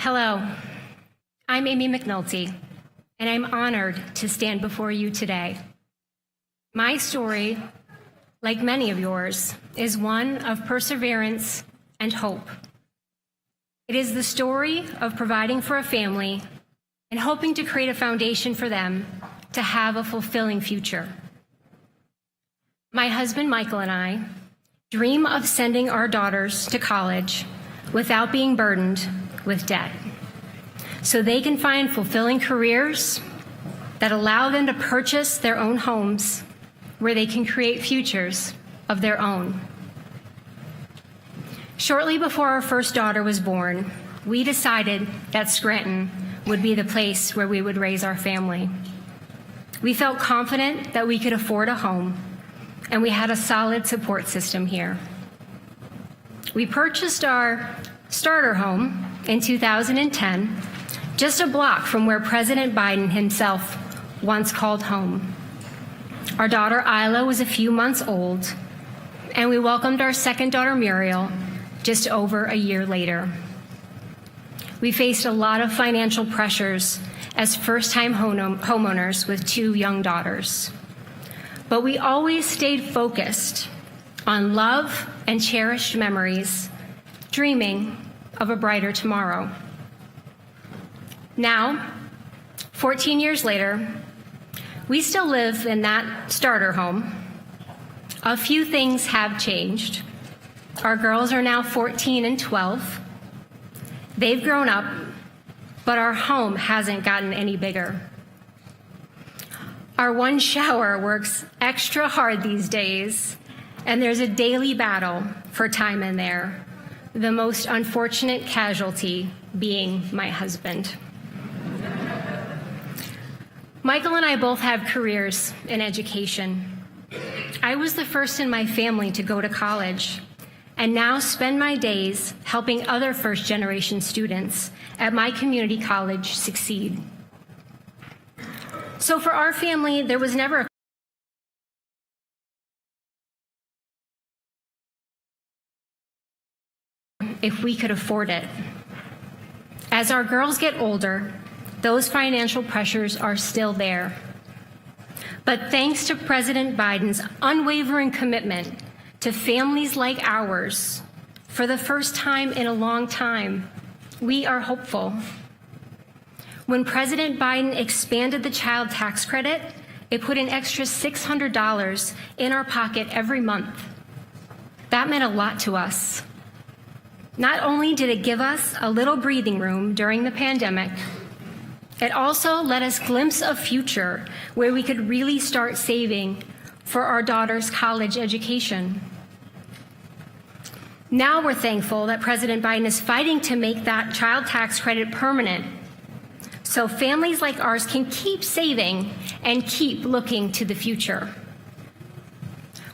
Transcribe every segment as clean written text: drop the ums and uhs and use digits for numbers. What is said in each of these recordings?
Hello, I'm Amy Mcel, and I'm honored to stand before you today. My story, like many of yours, is one of perseverance and hope. It is the story of providing for a family and hoping to create a foundation for them to have a fulfilling future. My husband, Michael, and I dream of sending our daughters to college without being burdened with debt, so they can find fulfilling careers that allow them to purchase their own homes where they can create futures of their own. Shortly before our first daughter was born, we decided that Scranton would be the place where we would raise our family. We felt confident that we could afford a home, and we had a solid support system here. We purchased our starter home in 2010, just a block from where President Biden himself once called home. Our daughter Isla was a few months old, and we welcomed our second daughter Muriel just over a year later. We faced a lot of financial pressures as first-time homeowners with two young daughters, but we always stayed focused on love and cherished memories, dreaming of a brighter tomorrow. Now, 14 years later, we still live in that starter home. A few things have changed. Our girls are now 14 and 12. They've grown up, but our home hasn't gotten any bigger. Our one shower works extra hard these days, and there's a daily battle for time in there, the most unfortunate casualty being my husband. Michael and I both have careers in education. I was the first in my family to go to college, and now spend my days helping other first-generation students at my community college succeed. So for our family, there was never a if we could afford it. As our girls get older, those financial pressures are still there. But thanks to President Biden's unwavering commitment to families like ours, for the first time in a long time, we are hopeful. When President Biden expanded the child tax credit, it put an extra $600 in our pocket every month. That meant a lot to us. Not only did it give us a little breathing room during the pandemic, it also let us glimpse a future where we could really start saving for our daughter's college education. Now we're thankful that President Biden is fighting to make that child tax credit permanent, so families like ours can keep saving and keep looking to the future.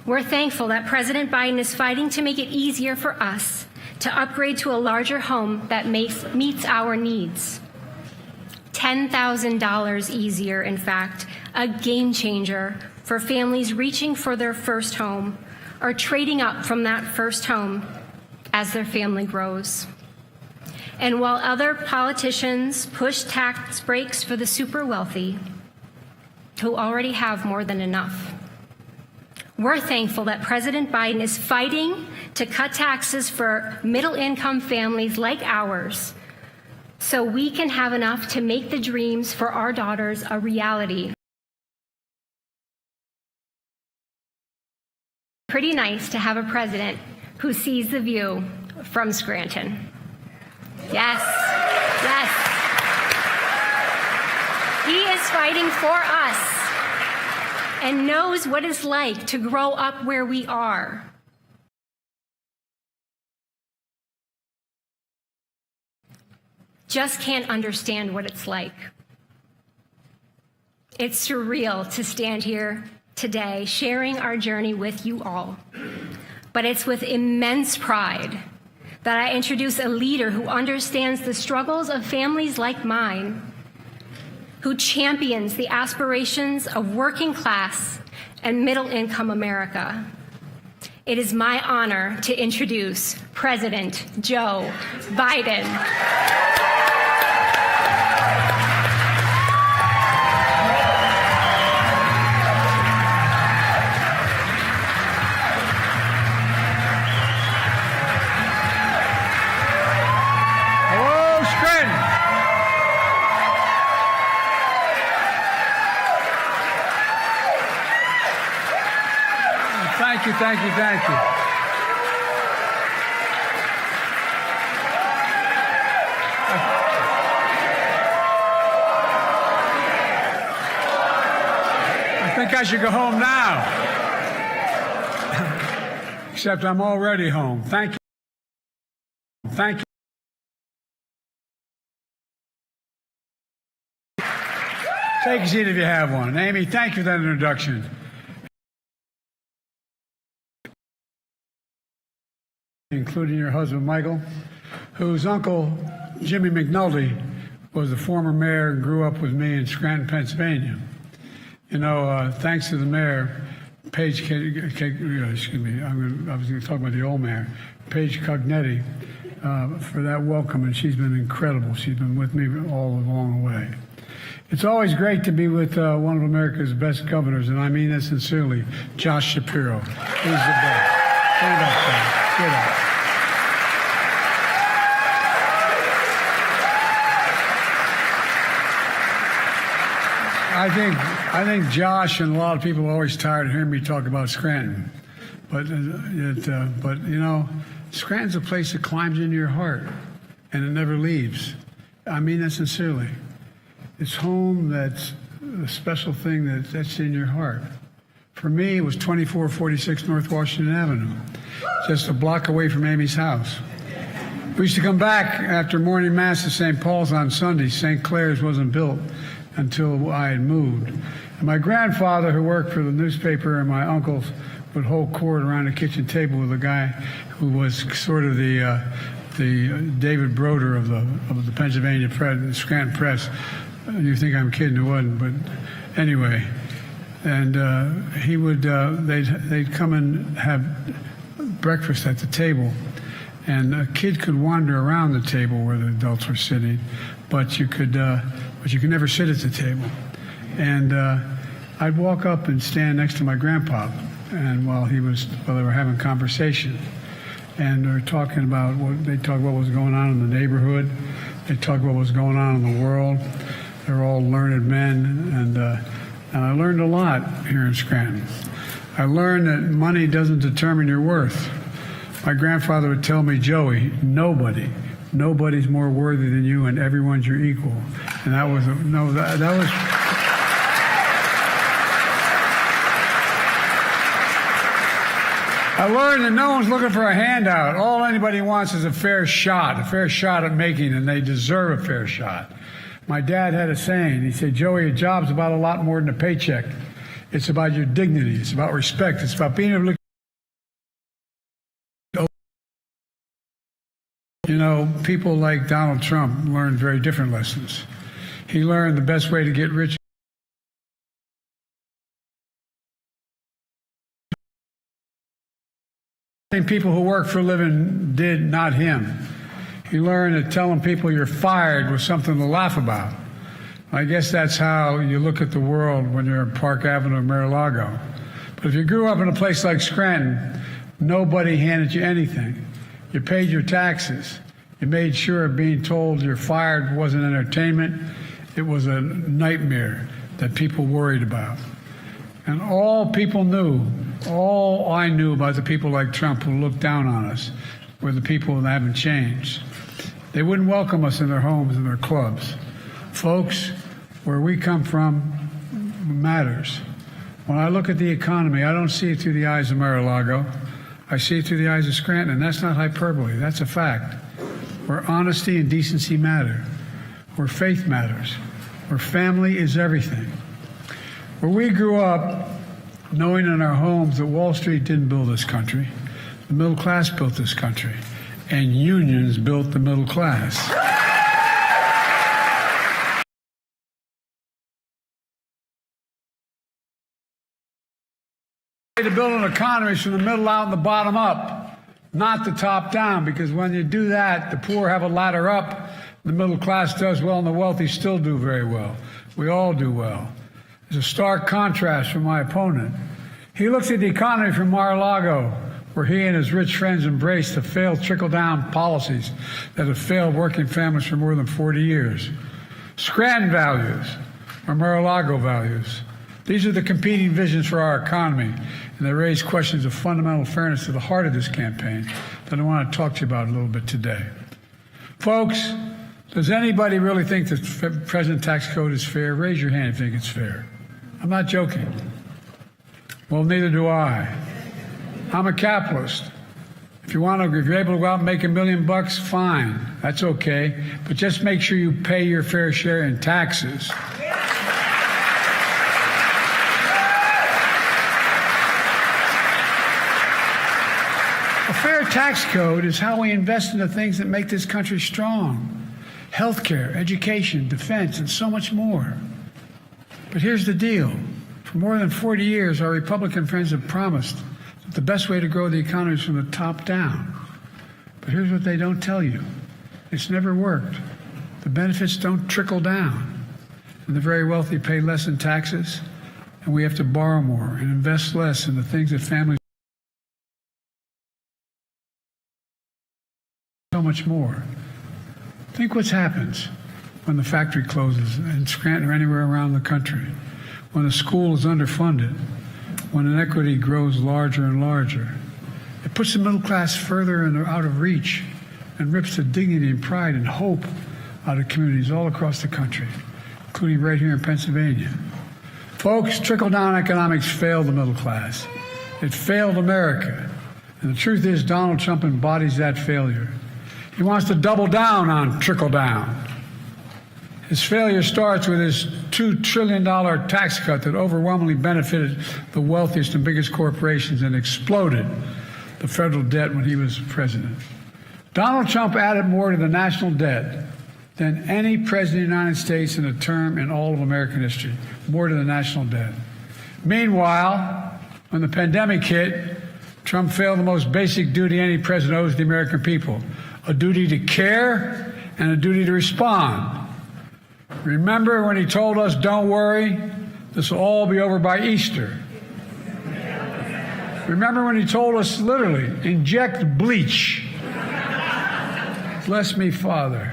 We're thankful that President Biden is fighting to make it easier for us to upgrade to a larger home that meets our needs. $10,000 easier, in fact, a game changer for families reaching for their first home or trading up from that first home as their family grows. And while other politicians push tax breaks for the super wealthy, who already have more than enough, we're thankful that President Biden is fighting to cut taxes for middle-income families like ours so we can have enough to make the dreams for our daughters a reality. Pretty nice to have a president who sees the view from Scranton. Yes, yes. He is fighting for us and knows what it's like to grow up where we are. Just can't understand what it's like. It's surreal to stand here today sharing our journey with you all. But it's with immense pride that I introduce a leader who understands the struggles of families like mine, who champions the aspirations of working class and middle-income America. It is my honor to introduce President Joe Biden. Thank you, thank you, thank you. I think I should go home now. Except I'm already home. Thank you. Thank you. Take a seat if you have one. Amy, thank you for that introduction. Including your husband, Michael, whose uncle, Jimmy McNulty, was the former mayor and grew up with me in Scranton, Pennsylvania. You know, thanks to the mayor, Paige, excuse me, I was going to talk about the old mayor, Paige Cognetti, for that welcome, and she's been incredible. She's been with me all along the way. It's always great to be with one of America's best governors, and I mean that sincerely, Josh Shapiro. He's the best. Get it up, Josh. Get up. I think Josh and a lot of people are always tired of hearing me talk about Scranton, but you know, Scranton's a place that climbs into your heart, and it never leaves. I mean that sincerely. It's home. That's a special thing that's in your heart. For me, it was 2446 North Washington Avenue, just a block away from Amy's house. We used to come back after morning mass to St. Paul's on Sunday. St. Clair's wasn't built until I had moved. And my grandfather, who worked for the newspaper, and my uncles would hold court around the kitchen table with a guy who was sort of the David Broder of the Pennsylvania Press, the Scranton Press. You think I'm kidding? It wasn't, but anyway. And he would, they'd come and have breakfast at the table, and a kid could wander around the table where the adults were sitting, but you could never sit at the table. And I'd walk up and stand next to my grandpa, and while they were having conversation, and they're talking about what was going on in the neighborhood. They talk about what was going on in the world. They're all learned men, and I learned a lot here in Scranton. I learned that money doesn't determine your worth. My grandfather would tell me, Joey, nobody's more worthy than you, and everyone's your equal. And that was I learned that no one's looking for a handout. All anybody wants is a fair shot at making, and they deserve a fair shot. My dad had a saying. He said, Joey, a job's about a lot more than a paycheck. It's about your dignity. It's about respect. It's about being able to look. You know, people like Donald Trump learned very different lessons. He learned the best way to get rich. People who work for a living did, not him. He learned that telling people you're fired was something to laugh about. I guess that's how you look at the world when you're in Park Avenue or Mar-a-Lago. But if you grew up in a place like Scranton, nobody handed you anything. You paid your taxes. You made sure being told you're fired wasn't entertainment. It was a nightmare that people worried about. And all people knew, all I knew about the people like Trump who looked down on us were the people that haven't changed. They wouldn't welcome us in their homes and their clubs. Folks, where we come from matters. When I look at the economy, I don't see it through the eyes of Mar-a-Lago. I see it through the eyes of Scranton, and that's not hyperbole. That's a fact. Where honesty and decency matter. Where faith matters. Where family is everything. Where we grew up knowing in our homes that Wall Street didn't build this country. The middle class built this country, and unions built the middle class. To build an economy is from the middle out and the bottom up, not the top down, because when you do that, the poor have a ladder up, the middle class does well, and the wealthy still do very well. We all do well. There's a stark contrast from my opponent. He looks at the economy from Mar-a-Lago, where he and his rich friends embraced the failed trickle-down policies that have failed working families for more than 40 years. Scranton values are Mar-a-Lago values. These are the competing visions for our economy, and they raise questions of fundamental fairness at the heart of this campaign that I want to talk to you about a little bit today. Folks, does anybody really think the present tax code is fair? Raise your hand if you think it's fair. I'm not joking. Well, neither do I. I'm a capitalist. If you're able to go out and make $1 million, fine. That's okay. But just make sure you pay your fair share in taxes. A fair tax code is how we invest in the things that make this country strong. Healthcare, education, defense, and so much more. But here's the deal. For more than 40 years, our Republican friends have promised that the best way to grow the economy is from the top down. But here's what they don't tell you. It's never worked. The benefits don't trickle down. And the very wealthy pay less in taxes, and we have to borrow more and invest less in the things that families so much more. Think what happens when the factory closes in Scranton or anywhere around the country, when a school is underfunded, when inequity grows larger and larger. It puts the middle class further and out of reach and rips the dignity and pride and hope out of communities all across the country, including right here in Pennsylvania. Folks, trickle-down economics failed the middle class. It failed America. And the truth is, Donald Trump embodies that failure. He wants to double down on trickle-down. His failure starts with his $2 trillion tax cut that overwhelmingly benefited the wealthiest and biggest corporations and exploded the federal debt when he was president. Donald Trump added more to the national debt than any president of the United States in a term in all of American history, more to the national debt. Meanwhile, when the pandemic hit, Trump failed the most basic duty any president owes the American people, a duty to care and a duty to respond. Remember when he told us, don't worry, this will all be over by Easter. Remember when he told us, literally, inject bleach. Bless me, Father.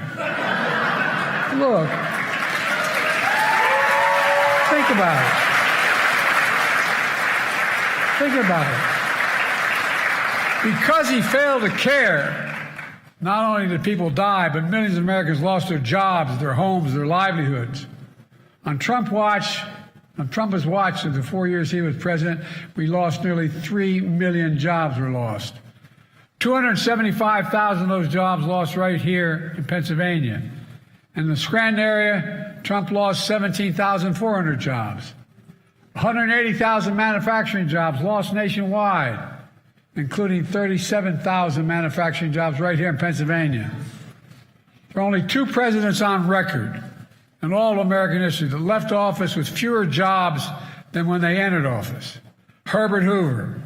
Look, think about it. Think about it. Because he failed to care, not only did people die, but millions of Americans lost their jobs, their homes, their livelihoods. On Trump's watch, in the 4 years he was president, we lost nearly 3 million jobs were lost. 275,000 of those jobs lost right here in Pennsylvania. In the Scranton area, Trump lost 17,400 jobs. 180,000 manufacturing jobs lost nationwide, including 37,000 manufacturing jobs right here in Pennsylvania. There are only 2 presidents on record in all of American history that left office with fewer jobs than when they entered office. Herbert Hoover,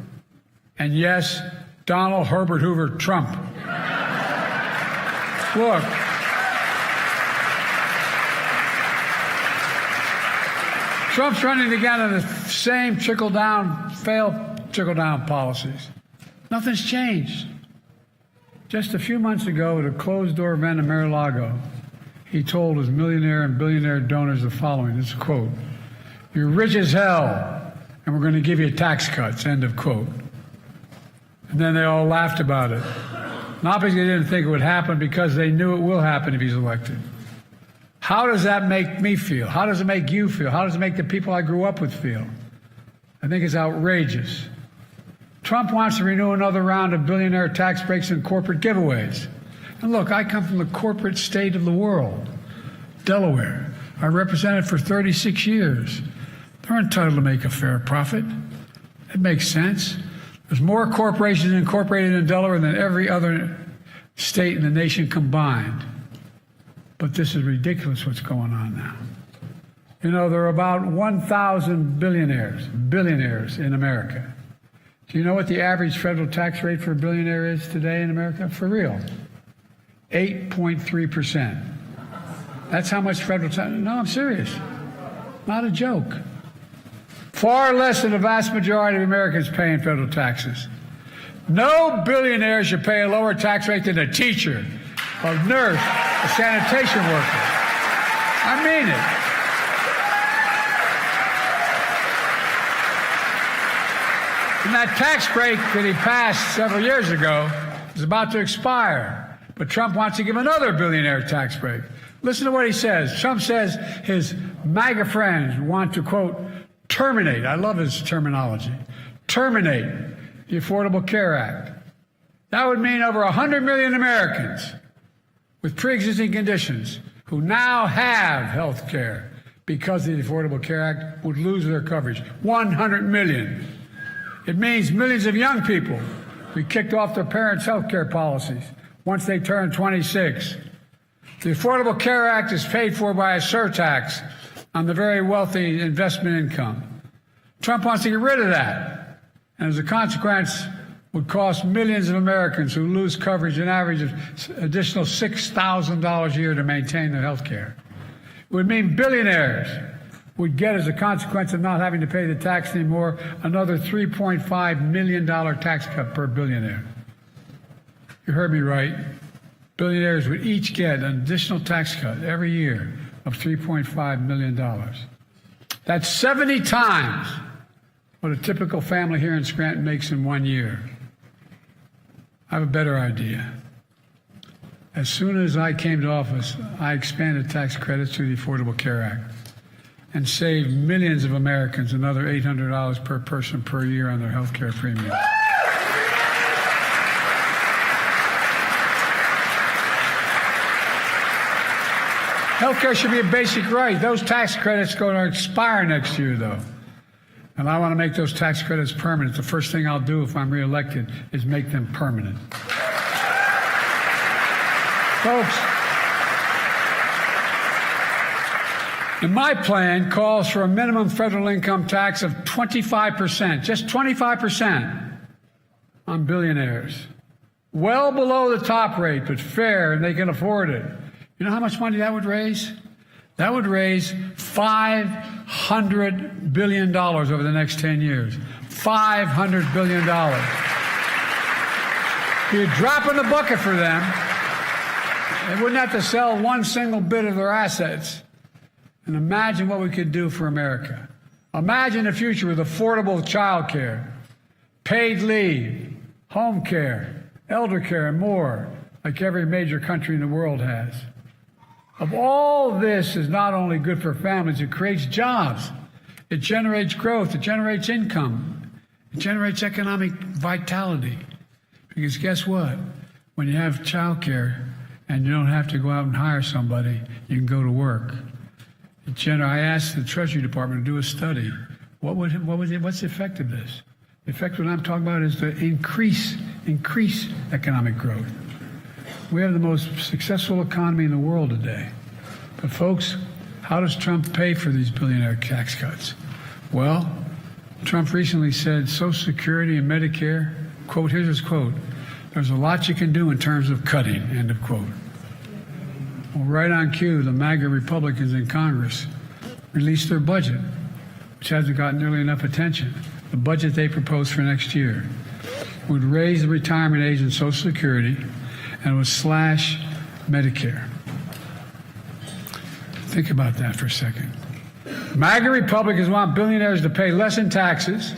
and yes, Donald Herbert Hoover Trump. Look, Trump's running again on the same failed trickle-down policies. Nothing's changed. Just a few months ago at a closed-door event in Mar-a-Lago, he told his millionaire and billionaire donors the following, this is a quote, "You're rich as hell, and we're going to give you tax cuts," end of quote. And then they all laughed about it. Not because they didn't think it would happen, because they knew it will happen if he's elected. How does that make me feel? How does it make you feel? How does it make the people I grew up with feel? I think it's outrageous. Trump wants to renew another round of billionaire tax breaks and corporate giveaways. And look, I come from the corporate state of the world, Delaware. I represented for 36 years. They're entitled to make a fair profit. It makes sense. There's more corporations incorporated in Delaware than every other state in the nation combined. But this is ridiculous what's going on now. You know, there are about 1,000 billionaires in America. Do you know what the average federal tax rate for a billionaire is today in America? For real. 8.3%. That's how much federal tax. No, I'm serious. Not a joke. Far less than the vast majority of Americans pay in federal taxes. No billionaire should pay a lower tax rate than a teacher, a nurse, a sanitation worker. I mean it. And that tax break that he passed several years ago is about to expire. But Trump wants to give another billionaire tax break. Listen to what he says. Trump says his MAGA friends want to, quote, terminate. I love his terminology. Terminate the Affordable Care Act. That would mean over 100 million Americans with pre-existing conditions who now have health care because of the Affordable Care Act would lose their coverage. 100 million. It means millions of young people who kicked off their parents' health care policies once they turn 26. The Affordable Care Act is paid for by a surtax on the very wealthy investment income. Trump wants to get rid of that, and as a consequence, would cost millions of Americans who lose coverage an average of additional $6,000 a year to maintain their health care. It would mean billionaires would get, as a consequence of not having to pay the tax anymore, another $3.5 million tax cut per billionaire. You heard me right. Billionaires would each get an additional tax cut every year of $3.5 million. That's 70 times what a typical family here in Scranton makes in 1 year. I have a better idea. As soon as I came to office, I expanded tax credits through the Affordable Care Act and saved millions of Americans another $800 per person per year on their health care premiums. Healthcare should be a basic right. Those tax credits go to expire next year, though. And I want to make those tax credits permanent. The first thing I'll do if I'm reelected is make them permanent. Folks, and my plan calls for a minimum federal income tax of 25%, just 25% on billionaires. Well below the top rate, but fair, and they can afford it. You know how much money that would raise? That would raise $500 billion over the next 10 years. $500 billion. You're dropping the bucket for them. They wouldn't have to sell one single bit of their assets. And imagine what we could do for America. Imagine a future with affordable child care, paid leave, home care, elder care, and more, like every major country in the world has. Of all this is not only good for families, it creates jobs. It generates growth. It generates income. It generates economic vitality. Because guess what? When you have child care and you don't have to go out and hire somebody, you can go to work. I asked the Treasury Department to do a study. What's the effect of this? The effect of what I'm talking about is to increase economic growth. We have the most successful economy in the world today. But folks, how does Trump pay for these billionaire tax cuts? Well, Trump recently said Social Security and Medicare, quote, here's his quote, there's a lot you can do in terms of cutting, end of quote. Well, right on cue, the MAGA Republicans in Congress released their budget, which hasn't gotten nearly enough attention. The budget they proposed for next year would raise the retirement age in Social Security and would slash Medicare. Think about that for a second. MAGA Republicans want billionaires to pay less in taxes,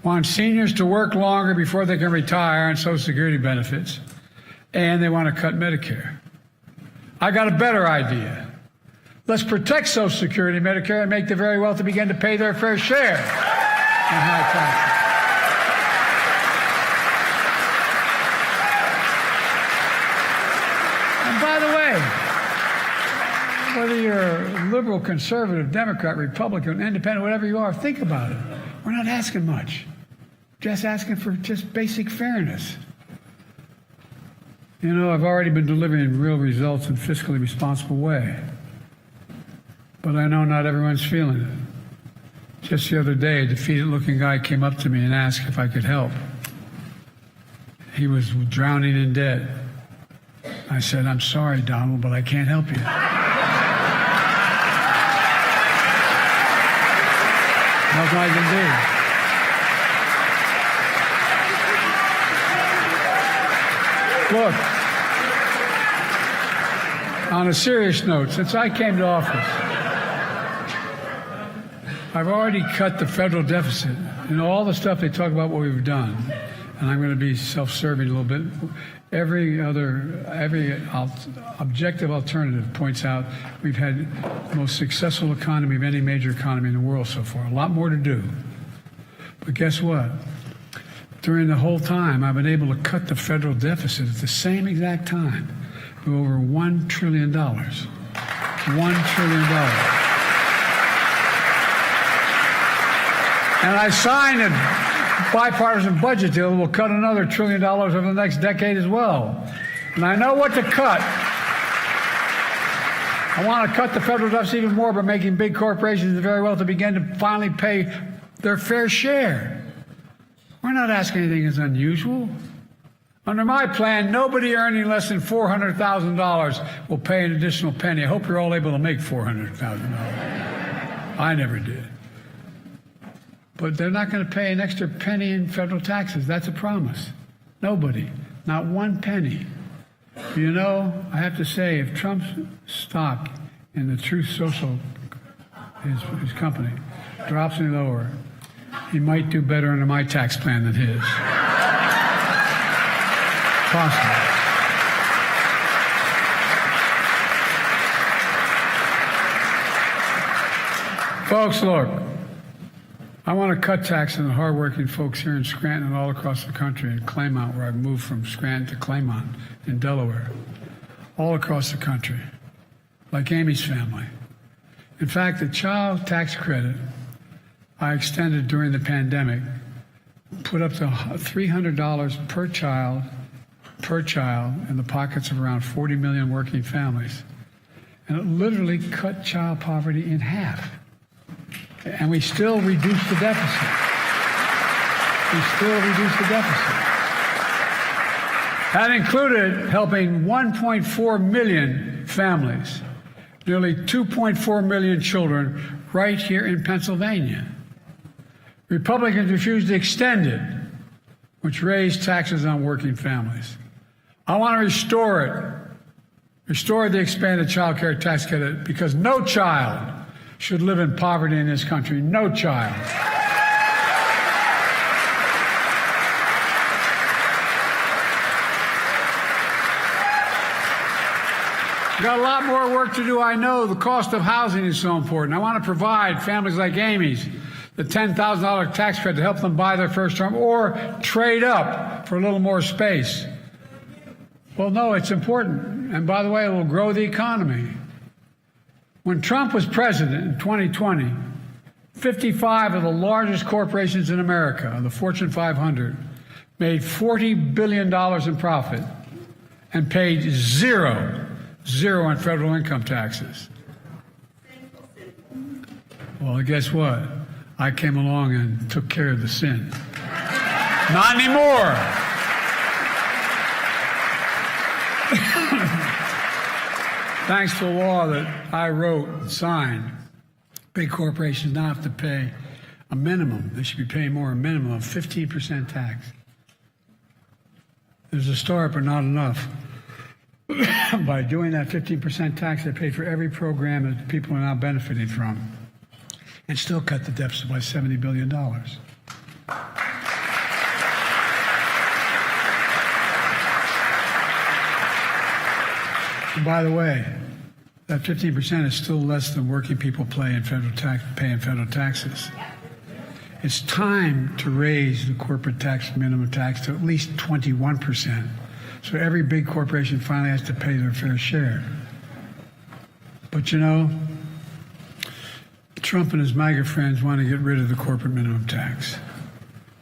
want seniors to work longer before they can retire on Social Security benefits, and they want to cut Medicare. I got a better idea. Let's protect Social Security and Medicare and make the very wealthy begin to pay their fair share in high taxes. Whether you're a liberal, conservative, Democrat, Republican, independent, whatever you are, think about it. We're not asking much. Just asking for just basic fairness. You know, I've already been delivering real results in a fiscally responsible way. But I know not everyone's feeling it. Just the other day, a defeated-looking guy came up to me and asked if I could help. He was drowning in debt. I said, I'm sorry, Donald, but I can't help you. Nothing I can do. Look, on a serious note, since I came to office, I've already cut the federal deficit. You know, all the stuff they talk about what we've done, and I'm going to be self-serving a little bit. Every objective alternative points out we've had the most successful economy of any major economy in the world so far. A lot more to do. But guess what? During the whole time, I've been able to cut the federal deficit at the same exact time to over $1 trillion. $1 trillion. And I signed a bipartisan budget deal that will cut another $1 trillion over the next decade as well. And I know what to cut. I want to cut the federal deficit even more by making big corporations very well to begin to finally pay their fair share. We're not asking anything that's unusual. Under my plan, nobody earning less than $400,000 will pay an additional penny. I hope you're all able to make $400,000. I never did. But they're not going to pay an extra penny in federal taxes. That's a promise. Nobody. Not one penny. You know, I have to say, if Trump's stock in the Truth Social, his company, drops any lower, he might do better under my tax plan than his. Possible. Folks, look, I want to cut tax on the hardworking folks here in Scranton and all across the country, and Claymont, where I've moved from Scranton to Claymont in Delaware, all across the country, like Amy's family. In fact, the child tax credit I extended during the pandemic put up to $300 per child in the pockets of around 40 million working families. And it literally cut child poverty in half. And we still reduced the deficit. That included helping 1.4 million families, nearly 2.4 million children right here in Pennsylvania. Republicans refused to extend it, which raised taxes on working families. I want to restore the expanded child care tax credit, because no child should live in poverty in this country. No child. We've got a lot more work to do. I know the cost of housing is so important. I want to provide families like Amy's the $10,000 tax credit to help them buy their first home or trade up for a little more space. Well, no, it's important. And by the way, it will grow the economy. When Trump was president in 2020, 55 of the largest corporations in America, the Fortune 500, made $40 billion in profit and paid zero in federal income taxes. Well, guess what? I came along and took care of the sin. Not anymore. Thanks to a law that I wrote and signed, big corporations now have to pay a minimum. They should be paying more, a minimum of 15% tax. There's a start, but not enough. By doing that 15% tax, they pay for every program that people are now benefiting from, and still cut the deficit by $70 billion. And by the way, that 15% is still less than working people pay in federal taxes. It's time to raise the corporate tax, minimum tax, to at least 21%. So every big corporation finally has to pay their fair share. But you know, Trump and his MAGA friends want to get rid of the corporate minimum tax.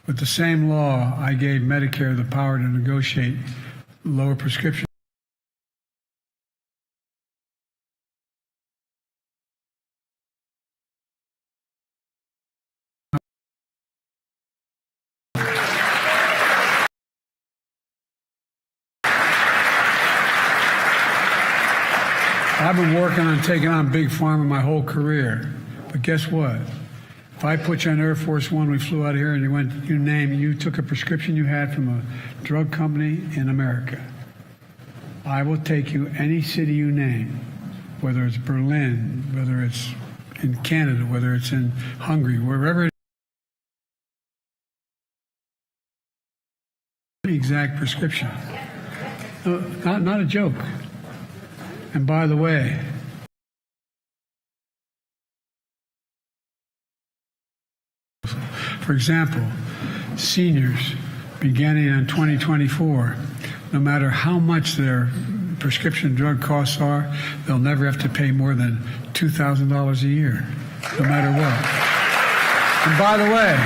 With the same law, I gave Medicare the power to negotiate lower prescription. I've been working on taking on Big Pharma my whole career. But guess what? If I put you on Air Force One, we flew out of here and you took a prescription you had from a drug company in America, I will take you any city you name, whether it's Berlin, whether it's in Canada, whether it's in Hungary, wherever it is, the exact prescription. No, not a joke. And by the way, for example, seniors beginning in 2024, no matter how much their prescription drug costs are, they'll never have to pay more than $2,000 a year, no matter what. And by the way,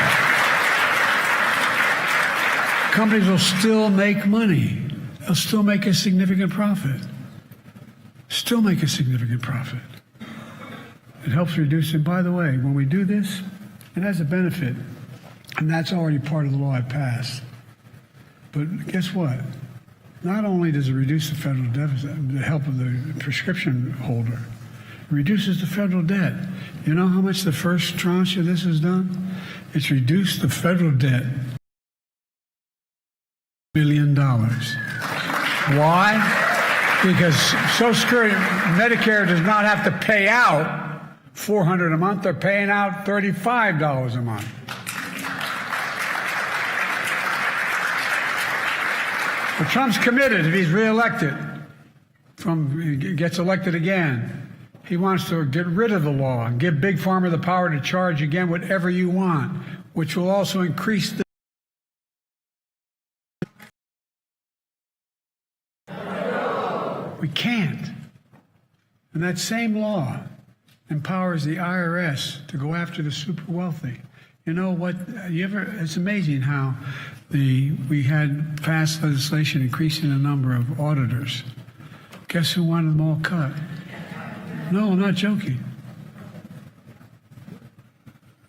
companies will still make money. They'll still make a significant profit. Still make a significant profit. It helps reduce it. By the way, when we do this, it has a benefit, and that's already part of the law I passed. But guess what? Not only does it reduce the federal deficit, the help of the prescription holder, it reduces the federal debt. You know how much the first tranche of this has done? It's reduced the federal debt $1 billion. Why? Because Social Security, Medicare does not have to pay out $400 a month. They're paying out $35 a month. But Trump's committed, if he's reelected, gets elected again, he wants to get rid of the law and give Big Pharma the power to charge again whatever you want, which will also increase the We can't. And that same law empowers the IRS to go after the super wealthy. You know what? It's amazing how we had passed legislation increasing the number of auditors. Guess who wanted them all cut? No, I'm not joking.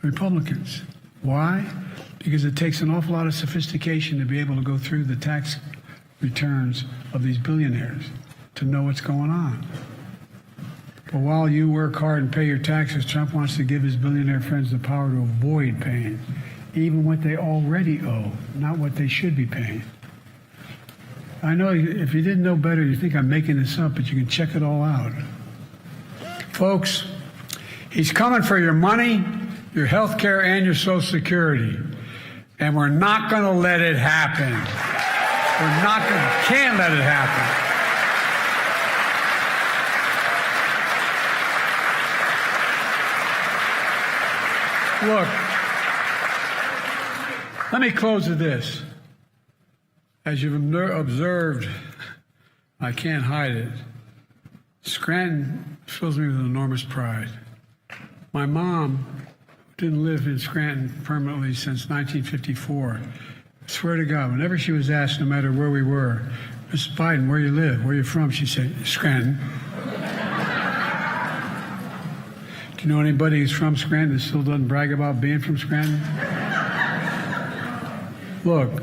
Republicans. Why? Because it takes an awful lot of sophistication to be able to go through the tax returns of these billionaires to know what's going on. But while you work hard and pay your taxes, Trump wants to give his billionaire friends the power to avoid paying, even what they already owe, not what they should be paying. I know if you didn't know better, you think I'm making this up, but you can check it all out. Folks, he's coming for your money, your health care, and your Social Security. And we're not going to let it happen. Can't let it happen. Look, let me close with this. As you've observed, I can't hide it. Scranton fills me with enormous pride. My mom didn't live in Scranton permanently since 1954. I swear to God, whenever she was asked, no matter where we were, Mrs. Biden, where you live, where you from, she'd say, Scranton. Do you know anybody who's from Scranton that still doesn't brag about being from Scranton? Look,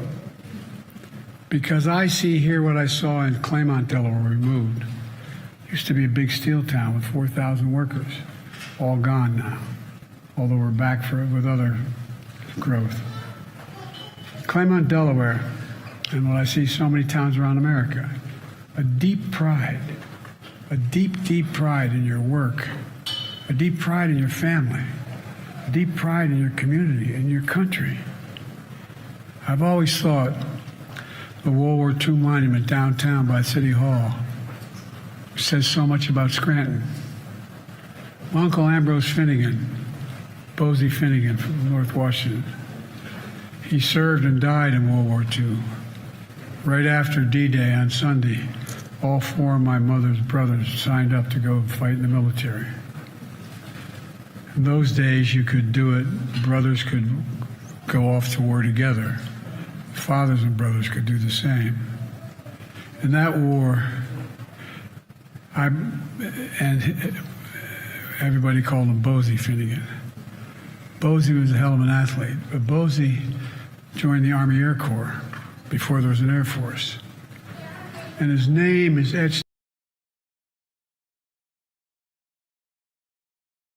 because I see here what I saw in Claymont, Delaware, where we moved. Used to be a big steel town with 4,000 workers, all gone now, although we're back with other growth. Claymont, Delaware, and what I see so many towns around America, a deep pride in your work, a deep pride in your family, a deep pride in your community, in your country. I've always thought the World War II monument downtown by City Hall says so much about Scranton. My Uncle Ambrose Finnegan, Bosie Finnegan from North Washington, he served and died in World War II. Right after D-Day on Sunday, all four of my mother's brothers signed up to go fight in the military. In those days, you could do it. Brothers could go off to war together. Fathers and brothers could do the same. In that war, and everybody called him Bosie Finnegan. Bosie was a hell of an athlete, but Bosie joined the Army Air Corps before there was an Air Force. And his name is etched.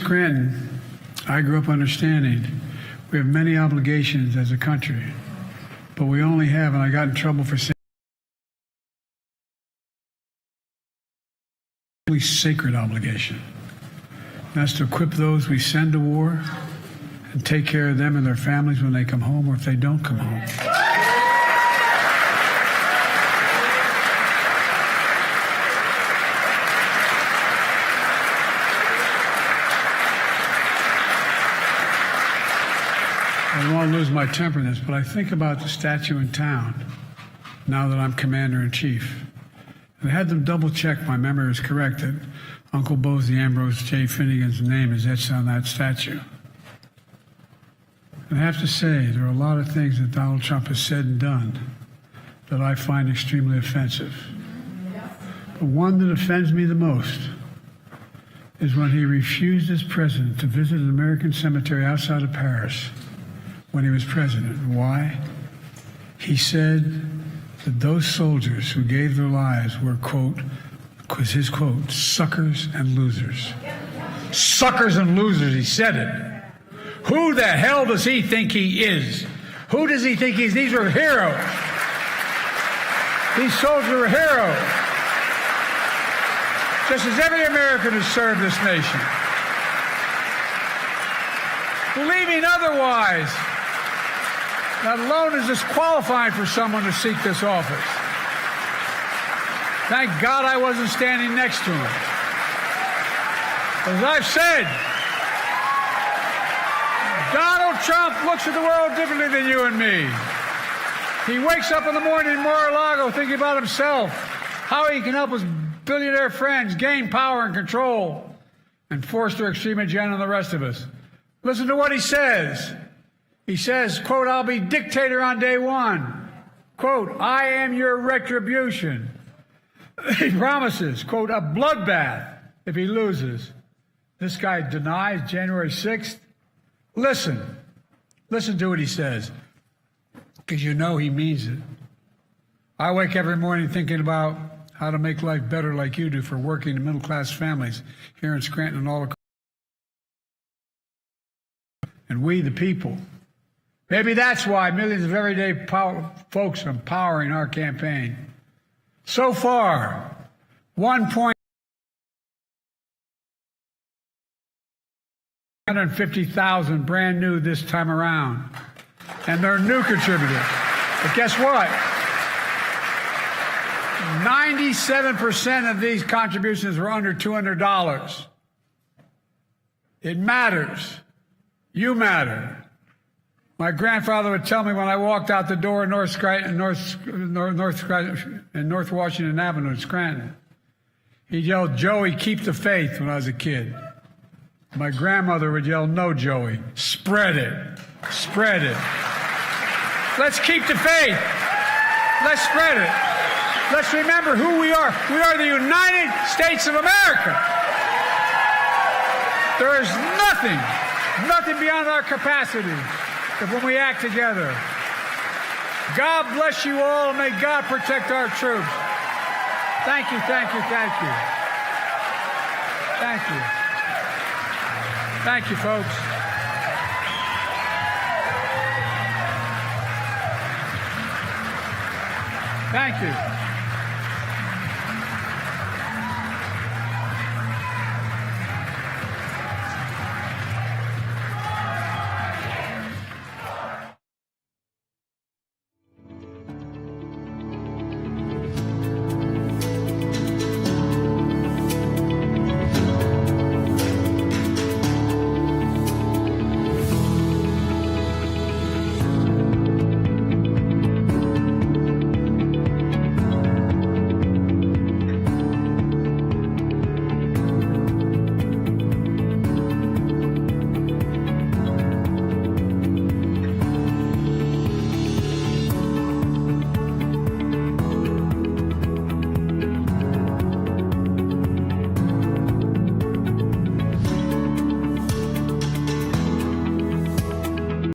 Scranton, I grew up understanding we have many obligations as a country, but we only have, and I got in trouble for saying, sacred obligation. And that's to equip those we send to war and take care of them and their families when they come home or if they don't come home. I don't want to lose my temper in this, but I think about the statue in town now that I'm Commander-in-Chief. And I had them double-check my memory is correct that Uncle Bosie Ambrose J. Finnegan's name is etched on that statue. And I have to say, there are a lot of things that Donald Trump has said and done that I find extremely offensive. The one that offends me the most is when he refused as president to visit an American cemetery outside of Paris when he was president. Why? He said that those soldiers who gave their lives were, quote, was his quote, suckers and losers. Suckers and losers, he said it. Who the hell does he think he is? Who does he think he is? These are heroes. These soldiers are heroes. Just as every American has served this nation. Believing otherwise, that alone is disqualifying for someone to seek this office. Thank God I wasn't standing next to him. As I've said, Donald Trump looks at the world differently than you and me. He wakes up in the morning in Mar-a-Lago thinking about himself, how he can help his billionaire friends gain power and control and force their extreme agenda on the rest of us. Listen to what he says. He says, quote, I'll be dictator on day one. Quote, I am your retribution. He promises, quote, a bloodbath if he loses. This guy denies January 6th. Listen to what he says, because you know he means it. I wake every morning thinking about how to make life better like you do for working and middle-class families here in Scranton and all across. And we, the people. Maybe that's why millions of everyday folks are empowering our campaign. So far, 150,000 brand new this time around. And they're new contributors. But guess what? 97% of these contributions were under $200. It matters. You matter. My grandfather would tell me when I walked out the door in North Washington Avenue in Scranton. He yelled, Joey, keep the faith, when I was a kid. My grandmother would yell, no, Joey, spread it. Spread it. Let's keep the faith. Let's spread it. Let's remember who we are. We are the United States of America. There is nothing beyond our capacity if when we act together. God bless you all, and may God protect our troops. Thank you, thank you, thank you. Thank you. Thank you, folks. Thank you.